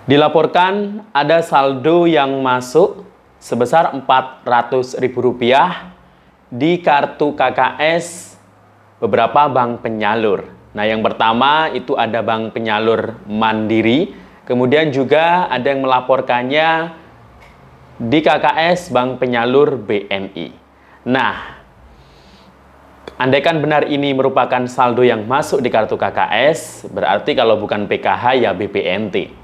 Dilaporkan ada saldo yang masuk sebesar Rp400.000 di kartu KKS beberapa bank penyalur. Nah, yang pertama itu ada bank penyalur Mandiri, kemudian juga ada yang melaporkannya di KKS bank penyalur BNI. Nah, andaikan benar ini merupakan saldo yang masuk di kartu KKS, berarti kalau bukan PKH ya BPNT.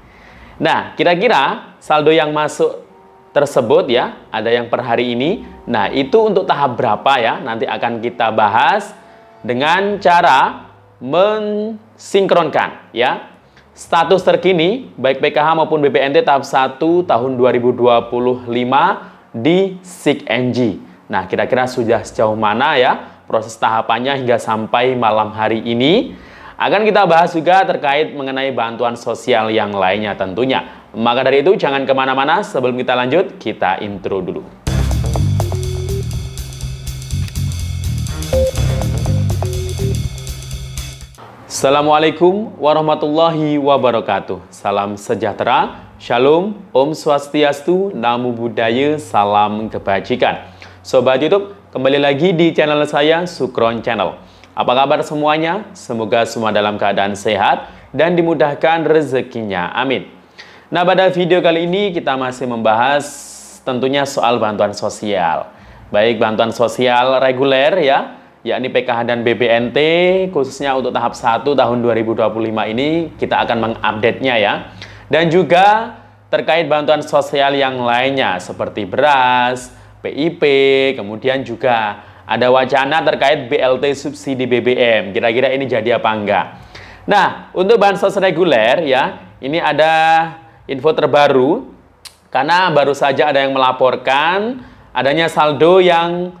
Nah, kira-kira saldo yang masuk tersebut ya, ada yang per hari ini. Nah, itu untuk tahap berapa ya? Nanti akan kita bahas dengan cara mensinkronkan ya. Status terkini baik PKH maupun BPNT tahap 1 tahun 2025 di SIKNG. Nah, kira-kira sudah sejauh mana ya proses tahapannya hingga sampai malam hari ini? Akan kita bahas juga terkait mengenai bantuan sosial yang lainnya tentunya. Maka dari itu jangan kemana-mana, sebelum kita lanjut, kita intro dulu. Assalamualaikum warahmatullahi wabarakatuh. Salam sejahtera, Shalom, Om Swastiastu, Namo Buddhaya, salam kebajikan. Sobat YouTube, kembali lagi di channel saya, Sukron Channel. Apa kabar semuanya? Semoga semua dalam keadaan sehat dan dimudahkan rezekinya. Amin. Nah, pada video kali ini kita masih membahas tentunya soal bantuan sosial. Baik bantuan sosial reguler ya, yakni PKH dan BPNT, khususnya untuk tahap 1 tahun 2025 ini kita akan mengupdate-nya ya. Dan juga terkait bantuan sosial yang lainnya seperti beras, PIP, kemudian juga ada wacana terkait BLT subsidi BBM. Kira-kira ini jadi apa enggak? Nah, untuk bansos reguler ya, ini ada info terbaru karena baru saja ada yang melaporkan adanya saldo yang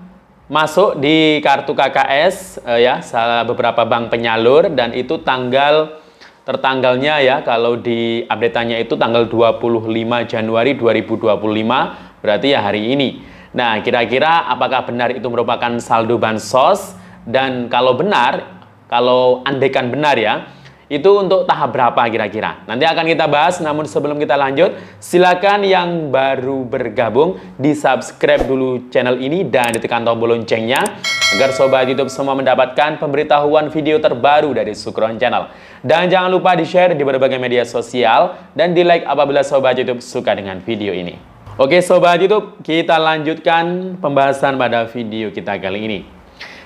masuk di kartu KKS ya, beberapa bank penyalur, dan itu tertanggalnya ya, kalau di update-nya itu tanggal 25 Januari 2025, berarti ya hari ini. Nah, kira-kira apakah benar itu merupakan saldo bansos? Dan kalau benar, kalau andaikan benar ya, itu untuk tahap berapa kira-kira? Nanti akan kita bahas, namun sebelum kita lanjut, silakan yang baru bergabung di-subscribe dulu channel ini dan ditekan tombol loncengnya agar sobat YouTube semua mendapatkan pemberitahuan video terbaru dari Sukron Channel. Dan jangan lupa di-share di berbagai media sosial dan di-like apabila sobat YouTube suka dengan video ini. Oke sobat YouTube, kita lanjutkan pembahasan pada video kita kali ini.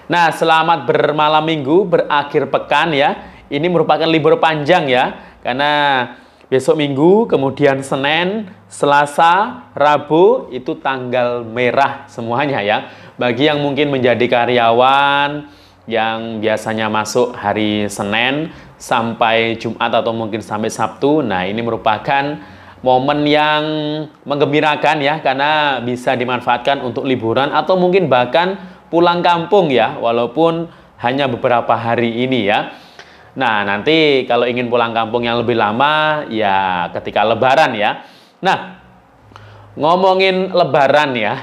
Nah, selamat bermalam minggu, berakhir pekan ya. Ini merupakan libur panjang ya, karena besok Minggu, kemudian Senin, Selasa, Rabu itu tanggal merah semuanya ya. Bagi yang mungkin menjadi karyawan yang biasanya masuk hari Senin sampai Jumat atau mungkin sampai Sabtu, nah ini merupakan momen yang menggembirakan ya, karena bisa dimanfaatkan untuk liburan atau mungkin bahkan pulang kampung ya, walaupun hanya beberapa hari ini ya. Nah, nanti kalau ingin pulang kampung yang lebih lama ya ketika Lebaran ya. Nah, ngomongin Lebaran ya,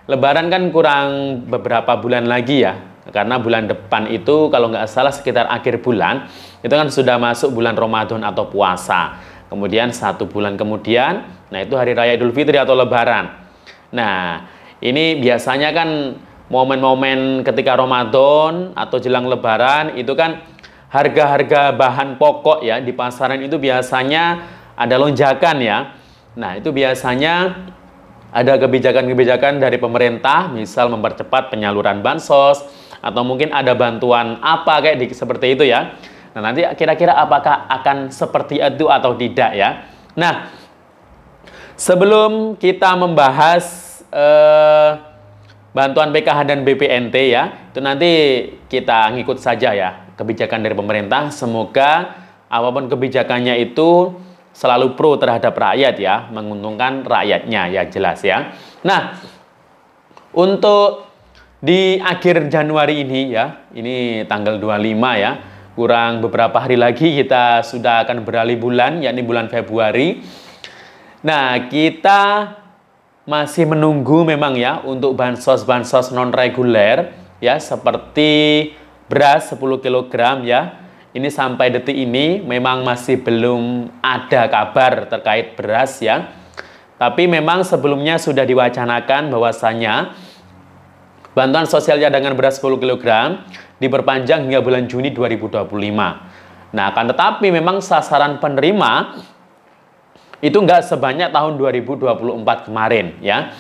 Lebaran kan kurang beberapa bulan lagi ya, karena bulan depan itu kalau nggak salah sekitar akhir bulan itu kan sudah masuk bulan Ramadan atau puasa. Kemudian 1 bulan kemudian, nah itu Hari Raya Idul Fitri atau Lebaran. Nah, ini biasanya kan momen-momen ketika Ramadan atau jelang Lebaran itu kan harga-harga bahan pokok ya di pasaran itu biasanya ada lonjakan ya. Nah, itu biasanya ada kebijakan-kebijakan dari pemerintah, misal mempercepat penyaluran bansos atau mungkin ada bantuan apa kayak seperti itu ya. Nah, nanti kira-kira apakah akan seperti itu atau tidak ya. Nah, sebelum kita membahas bantuan PKH dan BPNT ya, itu nanti kita ngikut saja ya kebijakan dari pemerintah. Semoga apapun kebijakannya itu selalu pro terhadap rakyat ya, menguntungkan rakyatnya ya, jelas ya. Nah, untuk di akhir Januari ini ya, ini tanggal 25 ya, kurang beberapa hari lagi kita sudah akan beralih bulan, yakni bulan Februari. Nah, kita masih menunggu memang ya untuk bansos-bansos non-reguler ya, seperti beras 10 kg ya. ini sampai detik ini memang masih belum ada kabar terkait beras ya. Tapi memang sebelumnya sudah diwacanakan bahwasanya bantuan sosial cadangan beras 10 kg diperpanjang hingga bulan Juni 2025. Nah, akan tetapi memang sasaran penerima itu nggak sebanyak tahun 2024 kemarin ya.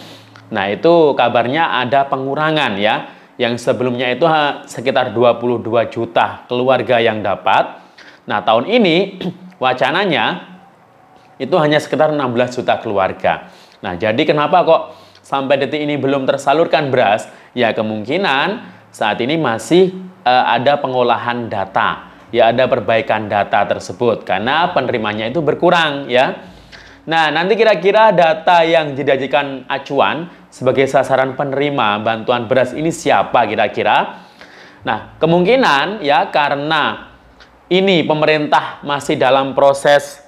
Nah, itu kabarnya ada pengurangan ya. Yang sebelumnya itu sekitar 22 juta keluarga yang dapat. Nah, tahun ini wacananya itu hanya sekitar 16 juta keluarga. Nah, jadi kenapa kok sampai detik ini belum tersalurkan beras? Ya, kemungkinan saat ini masih ada pengolahan data. Ya, ada perbaikan data tersebut karena penerimanya itu berkurang ya. Nah, nanti kira-kira data yang dijadikan acuan sebagai sasaran penerima bantuan beras ini siapa kira-kira? Nah, kemungkinan ya karena ini pemerintah masih dalam proses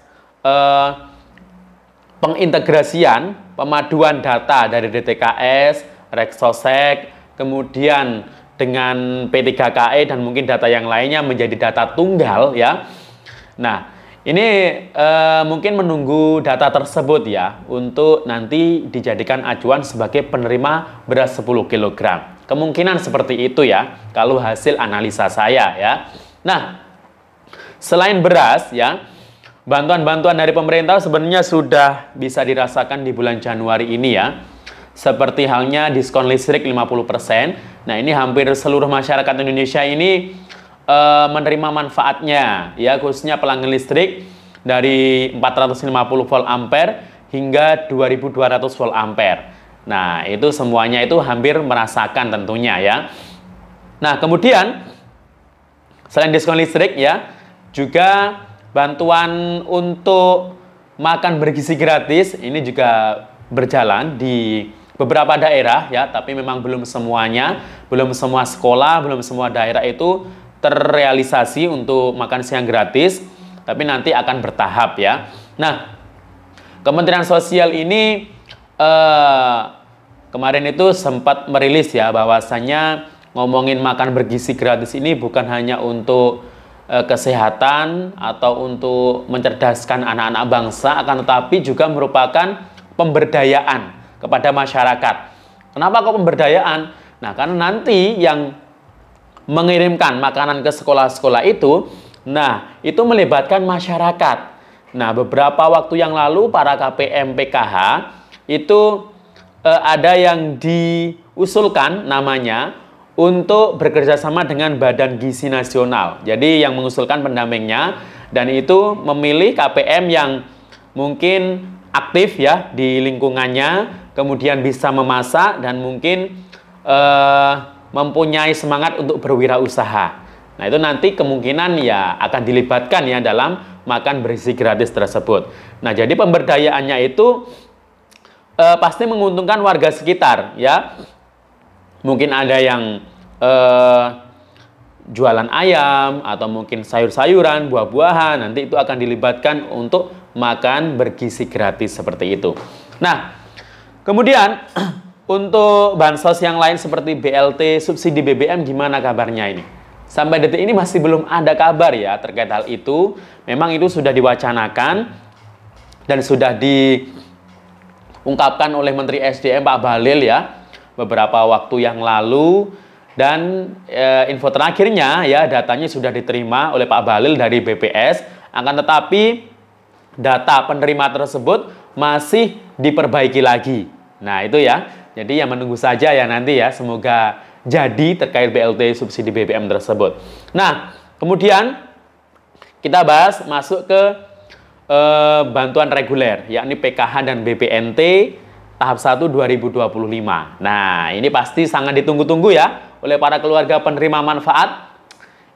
pengintegrasian, pemaduan data dari DTKS, Reksosek, kemudian dengan P3KE dan mungkin data yang lainnya menjadi data tunggal ya. Nah, ini mungkin menunggu data tersebut ya untuk nanti dijadikan acuan sebagai penerima beras 10 kg. Kemungkinan seperti itu ya kalau hasil analisa saya ya. Nah, selain beras ya, bantuan-bantuan dari pemerintah sebenarnya sudah bisa dirasakan di bulan Januari ini ya. Seperti halnya diskon listrik 50%. Nah, ini hampir seluruh masyarakat Indonesia ini menerima manfaatnya ya, khususnya pelanggan listrik dari 450 volt ampere hingga 2200 volt ampere. Nah, itu semuanya itu hampir merasakan tentunya ya. Nah, kemudian selain diskon listrik ya, juga bantuan untuk makan bergizi gratis ini juga berjalan di beberapa daerah ya, tapi memang belum semuanya, belum semua sekolah, belum semua daerah itu terrealisasi untuk makan siang gratis, tapi nanti akan bertahap ya. Nah, Kementerian Sosial ini kemarin itu sempat merilis ya bahwasannya ngomongin makan bergizi gratis ini bukan hanya untuk kesehatan atau untuk mencerdaskan anak-anak bangsa, akan tetapi juga merupakan pemberdayaan kepada masyarakat. Kenapa kok pemberdayaan? Nah, karena nanti yang mengirimkan makanan ke sekolah-sekolah itu, nah, itu melibatkan masyarakat. Nah, beberapa waktu yang lalu para KPM PKH itu ada yang diusulkan namanya untuk bekerjasama dengan Badan Gizi Nasional. Jadi yang mengusulkan pendampingnya, dan itu memilih KPM yang mungkin aktif ya di lingkungannya, kemudian bisa memasak dan mungkin mempunyai semangat untuk berwirausaha. Nah, itu nanti kemungkinan ya akan dilibatkan ya dalam makan bergizi gratis tersebut. Nah, jadi pemberdayaannya itu pasti menguntungkan warga sekitar ya. Mungkin ada yang jualan ayam atau mungkin sayur-sayuran, buah-buahan, nanti itu akan dilibatkan untuk makan bergizi gratis seperti itu. Nah, kemudian untuk bansos yang lain seperti BLT, subsidi BBM gimana kabarnya ini? Sampai detik ini masih belum ada kabar ya terkait hal itu. Memang itu sudah diwacanakan dan sudah diungkapkan oleh Menteri SDM Pak Bahlil ya beberapa waktu yang lalu, dan info terakhirnya ya datanya sudah diterima oleh Pak Bahlil dari BPS, akan tetapi data penerima tersebut masih diperbaiki lagi. Nah, itu ya. Jadi ya menunggu saja ya nanti ya, semoga jadi terkait BLT subsidi BBM tersebut. Nah, kemudian kita bahas masuk ke bantuan reguler, yakni PKH dan BPNT tahap 1 2025. Nah, ini pasti sangat ditunggu-tunggu ya oleh para keluarga penerima manfaat.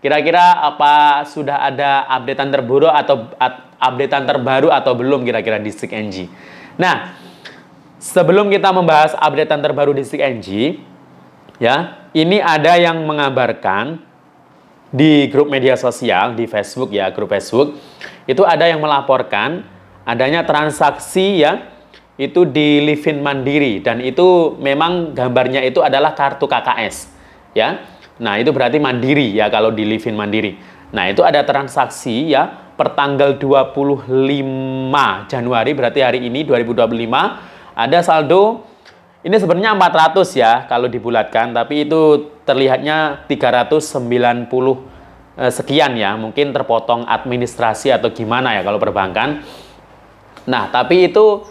Kira-kira apa sudah ada updatean terbaru atau belum kira-kira di Stik NG? Nah, sebelum kita membahas updatean terbaru di Stik NG, ya, ini ada yang mengabarkan di grup media sosial di Facebook ya, grup Facebook itu ada yang melaporkan adanya transaksi ya itu di Livin Mandiri, dan itu memang gambarnya itu adalah kartu KKS ya. Nah, itu berarti mandiri ya kalau di Livin Mandiri. Nah, itu ada transaksi ya per tanggal 25 Januari, berarti hari ini 2025, ada saldo ini sebenarnya 400 ya kalau dibulatkan, tapi itu terlihatnya 390 sekian ya, mungkin terpotong administrasi atau gimana ya kalau perbankan. Nah, tapi itu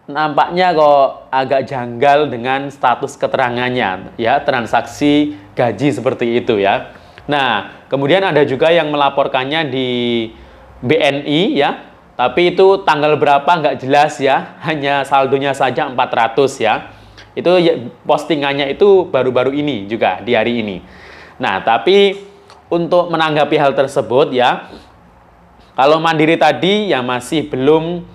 nampaknya kok agak janggal dengan status keterangannya ya, transaksi gaji seperti itu ya. Nah, kemudian ada juga yang melaporkannya di BNI ya, tapi itu tanggal berapa nggak jelas ya, hanya saldonya saja 400 ya. Itu postingannya itu baru-baru ini juga, di hari ini. Nah, tapi untuk menanggapi hal tersebut ya, kalau Mandiri tadi ya masih belum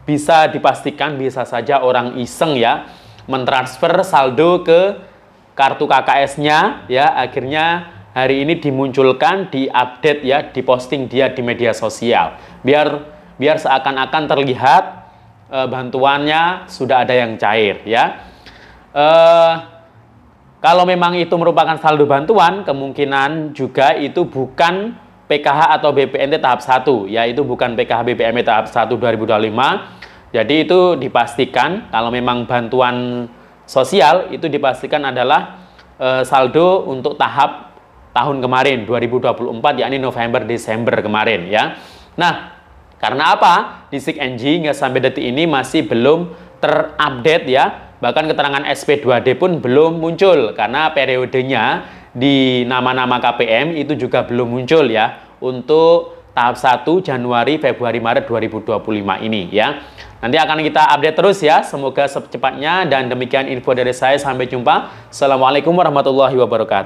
bisa dipastikan, bisa saja orang iseng ya mentransfer saldo ke kartu KKS-nya ya, akhirnya hari ini dimunculkan, diupdate ya, diposting dia di media sosial. Biar seakan-akan terlihat bantuannya sudah ada yang cair ya. Kalau memang itu merupakan saldo bantuan, kemungkinan juga itu bukan PKH atau BPNT tahap 1, yaitu bukan PKH BPNT tahap 1 2025. Jadi itu dipastikan kalau memang bantuan sosial itu dipastikan adalah saldo untuk tahap tahun kemarin 2024, yakni November Desember kemarin ya. Nah, karena apa? Di SIG-NG hingga sampai detik ini masih belum terupdate ya. Bahkan keterangan SP2D pun belum muncul karena periodenya di nama-nama KPM itu juga belum muncul ya untuk tahap 1 Januari, Februari, Maret 2025 ini ya. Nanti akan kita update terus ya, semoga secepatnya, dan demikian info dari saya, sampai jumpa. Assalamualaikum warahmatullahi wabarakatuh.